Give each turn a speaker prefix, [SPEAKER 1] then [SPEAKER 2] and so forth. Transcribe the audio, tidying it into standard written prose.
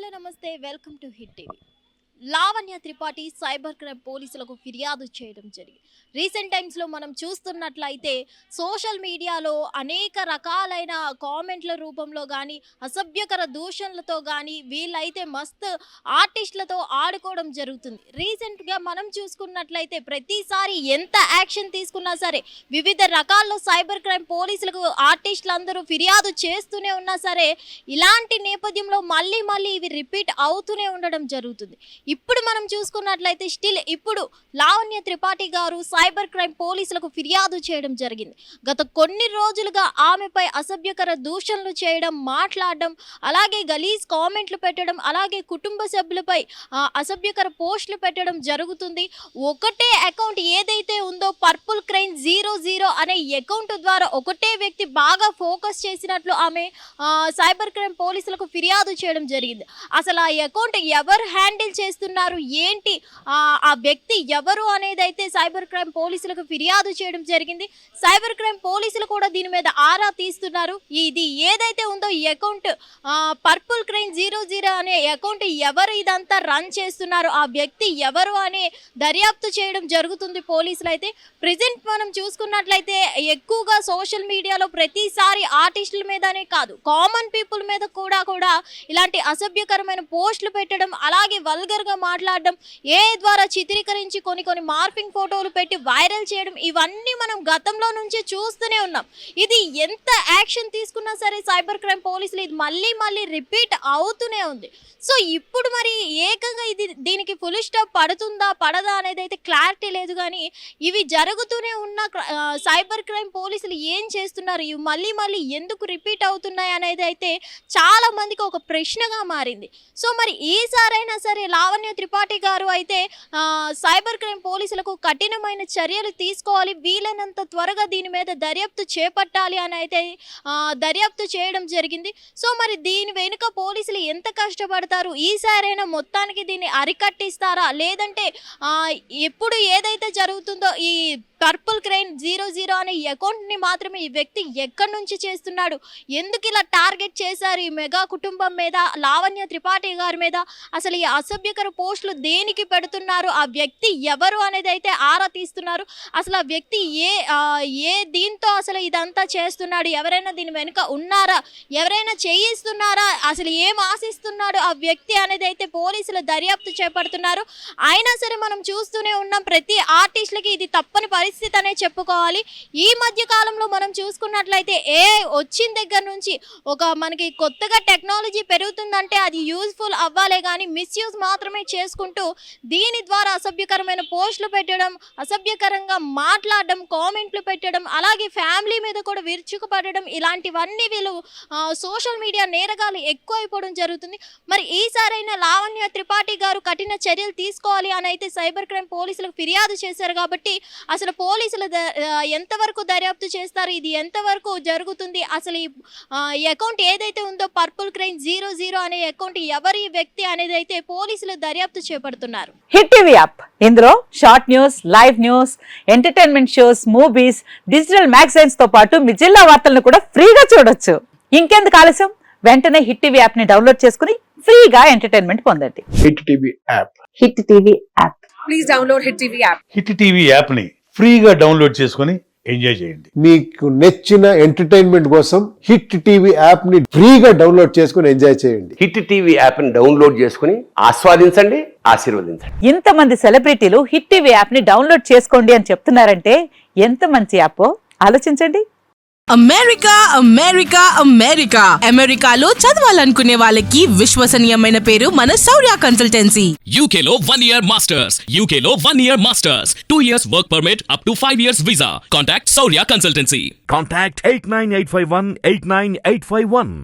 [SPEAKER 1] Hello నమస్తే welcome to hit TV. Lavanya Tripathi cyber crime పోలీసులకు ఫిర్యాదు చేయడం జరిగింది. రీసెంట్ టైమ్స్లో మనం చూస్తున్నట్లయితే సోషల్ మీడియాలో అనేక రకాలైన కామెంట్ల రూపంలో కానీ అసభ్యకర దూషణలతో కానీ వీళ్ళైతే మస్తు ఆర్టిస్టులతో ఆడుకోవడం జరుగుతుంది. రీసెంట్గా మనం చూసుకున్నట్లయితే ప్రతిసారి ఎంత యాక్షన్ తీసుకున్నా సరే వివిధ రకాల్లో సైబర్ క్రైమ్ పోలీసులకు ఆర్టిస్టులందరూ ఫిర్యాదు చేస్తూనే ఉన్నా సరే ఇలాంటి నేపథ్యంలో మళ్ళీ ఇవి రిపీట్ అవుతూనే ఉండడం జరుగుతుంది. ఇప్పుడు మనం చూసుకున్నట్లయితే స్టిల్ ఇప్పుడు లావణ్య త్రిపాఠి గారు సైబర్ క్రైమ్ పోలీసులకు ఫిర్యాదు చేయడం జరిగింది. గత కొన్ని రోజులుగా ఆమెపై అసభ్యకర దూషణలు చేయడం, మాట్లాడడం, అలాగే గలీజ్ కామెంట్లు పెట్టడం, అలాగే కుటుంబ సభ్యులపై అసభ్యకర పోస్టులు పెట్టడం జరుగుతుంది. ఒకటే అకౌంట్ ఏదైతే ఉందో పర్పుల్ క్రైమ్ 00 అనే అకౌంట్ ద్వారా ఒకటే వ్యక్తి బాగా ఫోకస్ చేసినట్లు ఆమె సైబర్ క్రైమ్ పోలీసులకు ఫిర్యాదు చేయడం జరిగింది. అసలు ఆ అకౌంట్ ఎవరు హ్యాండిల్ చేస్తున్నారు, ఏంటి, ఆ వ్యక్తి ఎవరు అనేది అయితే సైబర్ క్రైమ్ పోలీసులకు ఫిర్యాదు చేయడం జరిగింది. సైబర్ క్రైమ్ పోలీసులు కూడా దీని మీద ఆరా తీస్తున్నారు. ఇది ఏదైతే ఉందో ఈ అకౌంట్ పర్పుల్ క్రైమ్ 00 అనే అకౌంట్ ఎవరు ఇదంతా రన్ చేస్తున్నారు, ఆ వ్యక్తి ఎవరు అనే దర్యాప్తు చేయడం జరుగుతుంది పోలీసులు అయితే. ప్రెజెంట్ మనం చూసుకున్నట్లయితే ఎక్కువగా సోషల్ మీడియాలో ప్రతిసారి ఆర్టిస్టుల మీదనే కాదు కామన్ పీపుల్ మీద కూడా ఇలాంటి అసభ్యకరమైన పోస్టులు పెట్టడం, అలాగే వల్గర్గా మాట్లాడడం, ఏ ద్వారా చిత్రీకరించి కొన్ని మార్ఫింగ్ ఫోటోలు పెట్టి వైరల్ చేయడం, ఇవన్నీ మనం గతంలో నుంచి చూస్తూనే ఉన్నాం. ఇది ఎంత యాక్షన్ తీసుకున్నా సరే సైబర్ క్రైమ్ పోలీసులు ఇది మళ్ళీ రిపీట్ అవుతూనే ఉంది. సో ఇప్పుడు మరి ఏకంగా దీనికి ఫుల్ స్టాప్ పడుతుందా పడదా అనేది అయితే క్లారిటీ లేదు. కానీ ఇవి జరుగుతూనే ఉన్న సైబర్ క్రైమ్ పోలీసులు ఏం చేస్తున్నారు, ఇవి మళ్ళీ ఎందుకు రిపీట్ అవుతున్నాయి అనేది అయితే చాలా మందికి ఒక ప్రశ్నగా మారింది. సో మరి ఈసారైనా సరే లావణ్య త్రిపాఠి గారు అయితే సైబర్ క్రైమ్ పోలీసులకు కఠినమైన చర్యలు తీసుకోవాలి, వీలైనంత త్వరగా దీని మీద దర్యాప్తు చేపట్టాలి అని అయితే దర్యాప్తు చేయడం జరిగింది. సో మరి దీని వెనుక పోలీసులు ఎంత కష్టపడతారు, ఈసారైనా మొత్తానికి దీన్ని అరికట్టిస్తారా, లేదంటే ఎప్పుడు ఏదైతే జరుగుతుందో ఈ పర్పుల్ క్రైమ్ 00 అనే అకౌంట్ని మాత్రమే ఈ వ్యక్తి ఎక్కడి నుంచి చేస్తున్నాడు, ఎందుకు ఇలా టార్గెట్ చేశారు ఈ మెగా కుటుంబం మీద, లావణ్య త్రిపాఠి గారి మీద, అసలు ఈ అసభ్యకర పోస్టులు దేనికి పెడుతున్నారు, ఆ వ్యక్తి ఎవరు అనేది అయితే ఆరా తీస్తున్నారు. అసలు ఆ వ్యక్తి ఏ దీంతో అసలు ఇదంతా చేస్తున్నాడు, ఎవరైనా దీని వెనుక ఉన్నారా, ఎవరైనా చేయిస్తున్నారా, అసలు ఏం ఆశిస్తున్నాడు ఆ వ్యక్తి అనేది అయితే పోలీసులు దర్యాప్తు చేపడుతున్నారు. అయినా సరే మనం చూస్తూనే ఉన్నాం ప్రతి ఆర్టిస్టులకి ఇది తప్పని పరిస్థితి అనే చెప్పుకోవాలి. ఈ మధ్య కాలంలో మనం చూసుకున్నట్లయితే వచ్చిన దగ్గర నుంచి మనకి కొత్తగా టెక్నాలజీ పెరుగుతుందంటే అది యూజ్ఫుల్ అవ్వాలే కానీ మిస్యూజ్ మాత్రమే చేసుకుంటూ దీని ద్వారా అసభ్యకరమైన పోస్టులు పెట్టడం, అసభ్యకరంగా మాట్లాడడం, కామెంట్లు పెట్టడం, అలాగే ఫ్యామిలీ మీద కూడా విరుచుకుపడడం, ఇలాంటివన్నీ వీళ్ళు సోషల్ మీడియా నేరగాలు ఎక్కువ అయిపోవడం జరుగుతుంది. మరి ఈసారైనా లావణ్య త్రిపాఠి గారు కఠిన చర్యలు తీసుకోవాలి అని అయితే సైబర్ క్రైమ్ పోలీసులకు ఫిర్యాదు చేశారు. కాబట్టి అసలు పోలీసులు ఎంతవరకు దర్యాప్తు చేస్తారు, ఇది ఎంతవరకు జరుగుతుంది, అసలు ఈ అకౌంట్ ఏదైతే ఉందో పర్పుల్ క్రైమ్ 00 అనే అకౌంట్ ఎవరి వ్యక్తి అనేది అయితే పోలీసులు దర్యాప్తు చేపడుతున్నారు.
[SPEAKER 2] హిట్ టీవీ యాప్, ఇందులో short news, live news, entertainment shows, movies, digital magazines తో పాటు మీ జిల్లా వార్తలను కూడా ఫ్రీగా చూడొచ్చు. ఇంకెందుకు ఆలస్యం, వెంటనే హిట్ టీవీ యాప్ ని డౌన్లోడ్ చేసుకుని ఫ్రీగా ఎంటర్టైన్మెంట్ పొందండి.
[SPEAKER 3] Hit TV app,
[SPEAKER 2] hit TV app,
[SPEAKER 4] please download hit TV app.
[SPEAKER 5] Hit TV app ని ఫ్రీగా డౌన్లోడ్ చేసుకుని ఎంజాయ్ చేయండి.
[SPEAKER 3] మీకు నచ్చిన ఎంటర్టైన్మెంట్ కోసం హిట్ టీవీ యాప్ ని ఫ్రీగా డౌన్లోడ్ చేసుకుని ఎంజాయ్ చేయండి.
[SPEAKER 6] హిట్ టీవీ యాప్ ని డౌన్లోడ్ చేసుకుని ఆస్వాదించండి, ఆశీర్వదించండి.
[SPEAKER 2] ఇంతమంది సెలబ్రిటీలు హిట్ టీవీ యాప్ ని డౌన్లోడ్ చేసుకోండి అని చెప్తున్నారంటే ఎంత మంచి యాప్ ఆలోచించండి.
[SPEAKER 4] అమెరికాలో చదవాలనుకునే వాళ్ళకి విశ్వసనీయమైన పేరు మన శౌర్య కన్సల్టెన్సీ.
[SPEAKER 7] UK లో 1 year masters, UK లో 1 year masters, 2 years work permit up to 5 years visa. Contact Saurya Consultancy.
[SPEAKER 8] Contact 89851 89851.